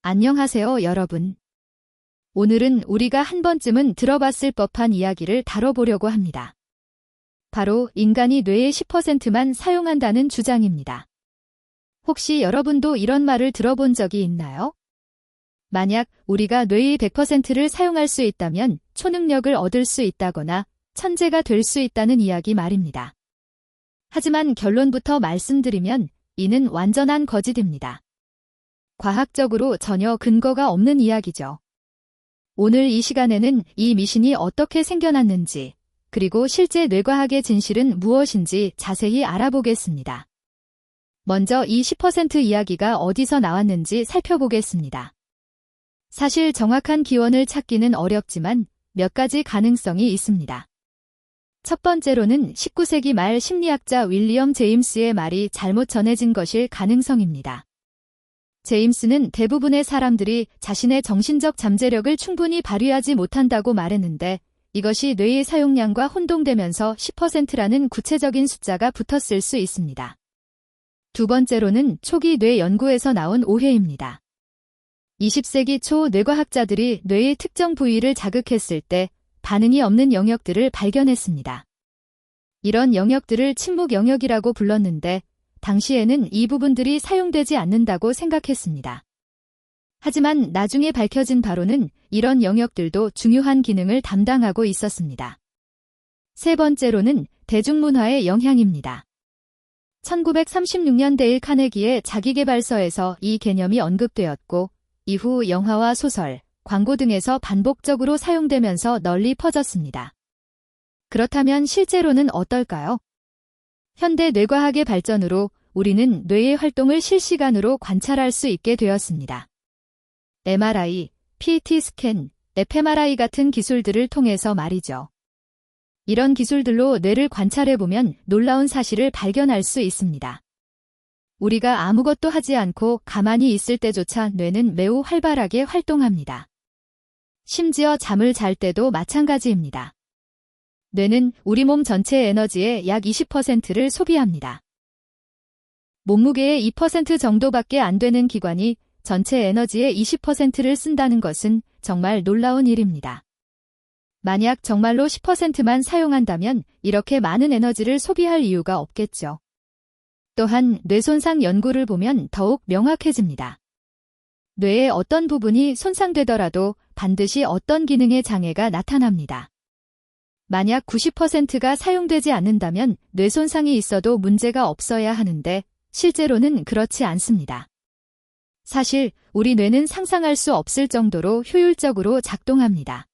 안녕하세요, 여러분. 오늘은 우리가 한 번쯤은 들어봤을 법한 이야기를 다뤄보려고 합니다. 바로 인간이 뇌의 10%만 사용한다는 주장입니다. 혹시 여러분도 이런 말을 들어본 적이 있나요? 만약 우리가 뇌의 100%를 사용할 수 있다면 초능력을 얻을 수 있다거나 천재가 될 수 있다는 이야기 말입니다. 하지만 결론부터 말씀드리면 이는 완전한 거짓입니다. 과학적으로 전혀 근거가 없는 이야기죠. 오늘 이 시간에는 이 미신이 어떻게 생겨났는지, 그리고 실제 뇌과학의 진실은 무엇인지 자세히 알아보겠습니다. 먼저 이 10% 이야기가 어디서 나왔는지 살펴보겠습니다. 사실 정확한 기원을 찾기는 어렵지만 몇 가지 가능성이 있습니다. 첫 번째로는 19세기 말 심리학자 윌리엄 제임스의 말이 잘못 전해진 것일 가능성입니다. 제임스는 대부분의 사람들이 자신의 정신적 잠재력을 충분히 발휘하지 못한다고 말했는데 이것이 뇌의 사용량과 혼동되면서 10%라는 구체적인 숫자가 붙었을 수 있습니다. 두 번째로는 초기 뇌 연구에서 나온 오해입니다. 20세기 초 뇌과학자들이 뇌의 특정 부위를 자극했을 때 반응이 없는 영역들을 발견했습니다. 이런 영역들을 침묵 영역이라고 불렀는데 당시에는 이 부분들이 사용되지 않는다고 생각했습니다. 하지만 나중에 밝혀진 바로는 이런 영역들도 중요한 기능을 담당하고 있었습니다. 세 번째로는 대중문화의 영향입니다. 1936년 데일 카네기의 자기계발서에서 이 개념이 언급되었고 이후 영화와 소설, 광고 등에서 반복적으로 사용되면서 널리 퍼졌습니다. 그렇다면 실제로는 어떨까요? 현대 뇌과학의 발전으로 우리는 뇌의 활동을 실시간으로 관찰할 수 있게 되었습니다. MRI, PET 스캔, fMRI 같은 기술들을 통해서 말이죠. 이런 기술들로 뇌를 관찰해보면 놀라운 사실을 발견할 수 있습니다. 우리가 아무것도 하지 않고 가만히 있을 때조차 뇌는 매우 활발하게 활동합니다. 심지어 잠을 잘 때도 마찬가지입니다. 뇌는 우리 몸 전체 에너지의 약 20%를 소비합니다. 몸무게의 2% 정도밖에 안 되는 기관이 전체 에너지의 20%를 쓴다는 것은 정말 놀라운 일입니다. 만약 정말로 10%만 사용한다면 이렇게 많은 에너지를 소비할 이유가 없겠죠. 또한 뇌손상 연구를 보면 더욱 명확해집니다. 뇌의 어떤 부분이 손상되더라도 반드시 어떤 기능의 장애가 나타납니다. 만약 90%가 사용되지 않는다면 뇌손상이 있어도 문제가 없어야 하는데 실제로는 그렇지 않습니다. 사실 우리 뇌는 상상할 수 없을 정도로 효율적으로 작동합니다.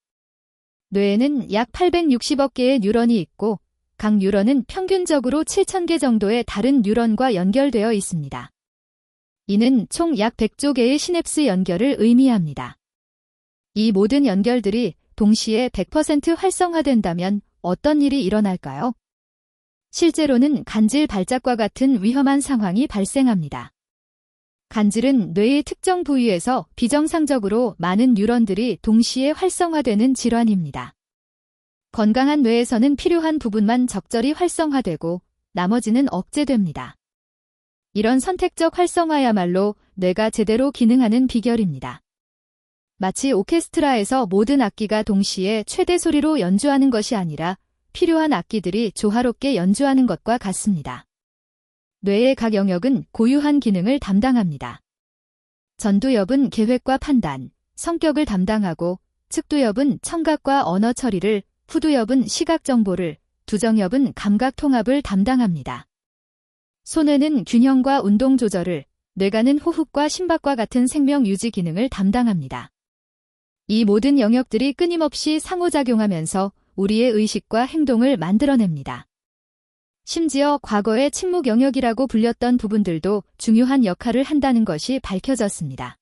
뇌에는 약 860억 개의 뉴런이 있고 각 뉴런은 평균적으로 7,000개 정도의 다른 뉴런과 연결되어 있습니다. 이는 총 약 100조 개의 시냅스 연결을 의미합니다. 이 모든 연결들이 동시에 100% 활성화된다면 어떤 일이 일어날까요? 실제로는 간질 발작과 같은 위험한 상황이 발생합니다. 간질은 뇌의 특정 부위에서 비정상적으로 많은 뉴런들이 동시에 활성화되는 질환입니다. 건강한 뇌에서는 필요한 부분만 적절히 활성화되고 나머지는 억제됩니다. 이런 선택적 활성화야말로 뇌가 제대로 기능하는 비결입니다. 마치 오케스트라에서 모든 악기가 동시에 최대 소리로 연주하는 것이 아니라 필요한 악기들이 조화롭게 연주하는 것과 같습니다. 뇌의 각 영역은 고유한 기능을 담당합니다. 전두엽은 계획과 판단, 성격을 담당하고 측두엽은 청각과 언어 처리를, 후두엽은 시각 정보를, 두정엽은 감각 통합을 담당합니다. 소뇌는 균형과 운동 조절을, 뇌가는 호흡과 심박과 같은 생명 유지 기능을 담당합니다. 이 모든 영역들이 끊임없이 상호작용하면서 우리의 의식과 행동을 만들어냅니다. 심지어 과거의 침묵 영역이라고 불렸던 부분들도 중요한 역할을 한다는 것이 밝혀졌습니다.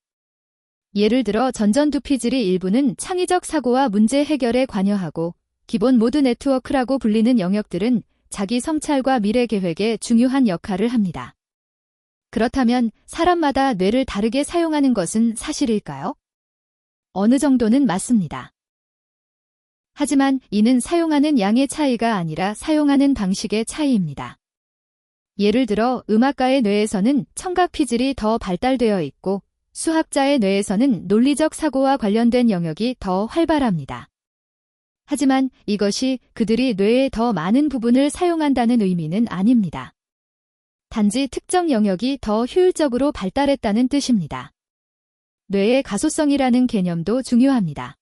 예를 들어 전전두피질의 일부는 창의적 사고와 문제 해결에 관여하고 기본 모드 네트워크라고 불리는 영역들은 자기 성찰과 미래 계획에 중요한 역할을 합니다. 그렇다면 사람마다 뇌를 다르게 사용하는 것은 사실일까요? 어느 정도는 맞습니다. 하지만 이는 사용하는 양의 차이가 아니라 사용하는 방식의 차이입니다. 예를 들어 음악가의 뇌에서는 청각 피질이 더 발달되어 있고 수학자의 뇌에서는 논리적 사고와 관련된 영역이 더 활발합니다. 하지만 이것이 그들이 뇌의 더 많은 부분을 사용한다는 의미는 아닙니다. 단지 특정 영역이 더 효율적으로 발달했다는 뜻입니다. 뇌의 가소성이라는 개념도 중요합니다.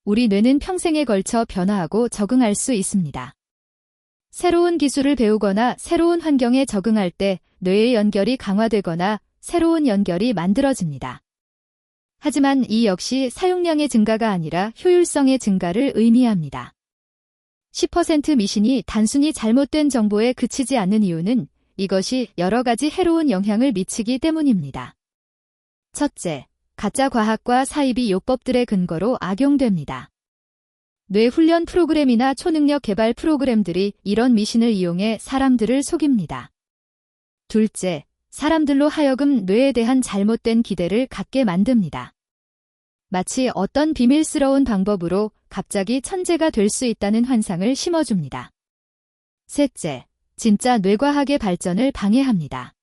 우리 뇌는 평생에 걸쳐 변화하고 적응할 수 있습니다. 새로운 기술을 배우거나 새로운 환경에 적응할 때 뇌의 연결이 강화되거나 새로운 연결이 만들어집니다. 하지만 이 역시 사용량의 증가가 아니라 효율성의 증가를 의미합니다. 10% 미신이 단순히 잘못된 정보에 그치지 않는 이유는 이것이 여러 가지 해로운 영향을 미치기 때문입니다. 첫째, 가짜 과학과 사이비 요법들의 근거로 악용됩니다. 뇌 훈련 프로그램이나 초능력 개발 프로그램들이 이런 미신을 이용해 사람들을 속입니다. 둘째, 사람들로 하여금 뇌에 대한 잘못된 기대를 갖게 만듭니다. 마치 어떤 비밀스러운 방법으로 갑자기 천재가 될 수 있다는 환상을 심어줍니다. 셋째, 진짜 뇌과학의 발전을 방해합니다.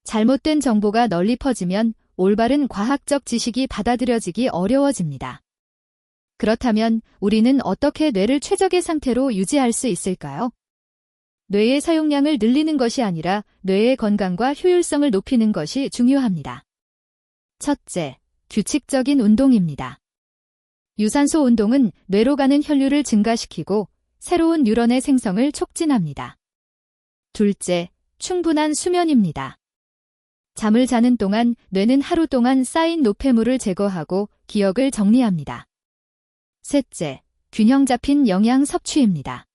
잘못된 정보가 널리 퍼지면 올바른 과학적 지식이 받아들여지기 어려워집니다. 그렇다면 우리는 어떻게 뇌를 최적의 상태로 유지할 수 있을까요? 뇌의 사용량을 늘리는 것이 아니라 뇌의 건강과 효율성을 높이는 것이 중요합니다. 첫째, 규칙적인 운동입니다. 유산소 운동은 뇌로 가는 혈류를 증가시키고 새로운 뉴런의 생성을 촉진합니다. 둘째, 충분한 수면입니다. 잠을 자는 동안 뇌는 하루 동안 쌓인 노폐물을 제거하고 기억을 정리합니다. 셋째, 균형 잡힌 영양 섭취입니다.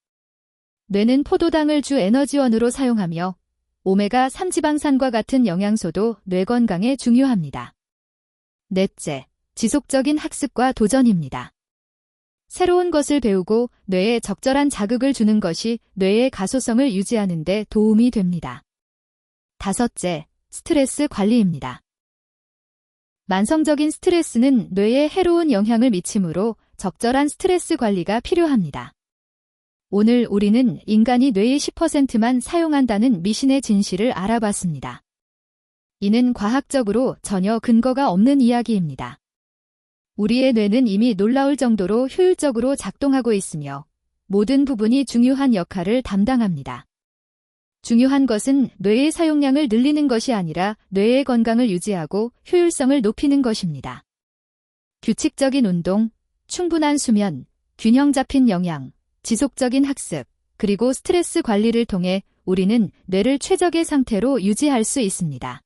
뇌는 포도당을 주 에너지원으로 사용하며 오메가3 지방산과 같은 영양소도 뇌 건강에 중요합니다. 넷째, 지속적인 학습과 도전입니다. 새로운 것을 배우고 뇌에 적절한 자극을 주는 것이 뇌의 가소성을 유지하는 데 도움이 됩니다. 다섯째, 스트레스 관리입니다. 만성적인 스트레스는 뇌에 해로운 영향을 미치므로 적절한 스트레스 관리가 필요합니다. 오늘 우리는 인간이 뇌의 10%만 사용한다는 미신의 진실을 알아봤습니다. 이는 과학적으로 전혀 근거가 없는 이야기입니다. 우리의 뇌는 이미 놀라울 정도로 효율적으로 작동하고 있으며 모든 부분이 중요한 역할을 담당합니다. 중요한 것은 뇌의 사용량을 늘리는 것이 아니라 뇌의 건강을 유지하고 효율성을 높이는 것입니다. 규칙적인 운동, 충분한 수면, 균형 잡힌 영양, 지속적인 학습, 그리고 스트레스 관리를 통해 우리는 뇌를 최적의 상태로 유지할 수 있습니다.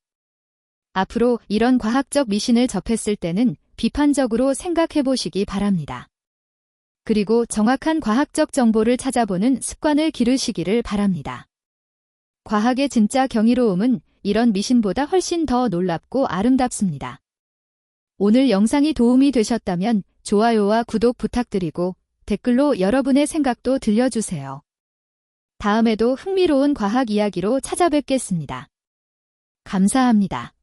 앞으로 이런 과학적 미신을 접했을 때는 비판적으로 생각해 보시기 바랍니다. 그리고 정확한 과학적 정보를 찾아보는 습관을 기르시기를 바랍니다. 과학의 진짜 경이로움은 이런 미신보다 훨씬 더 놀랍고 아름답습니다. 오늘 영상이 도움이 되셨다면 좋아요와 구독 부탁드리고 댓글로 여러분의 생각도 들려주세요. 다음에도 흥미로운 과학 이야기로 찾아뵙겠습니다. 감사합니다.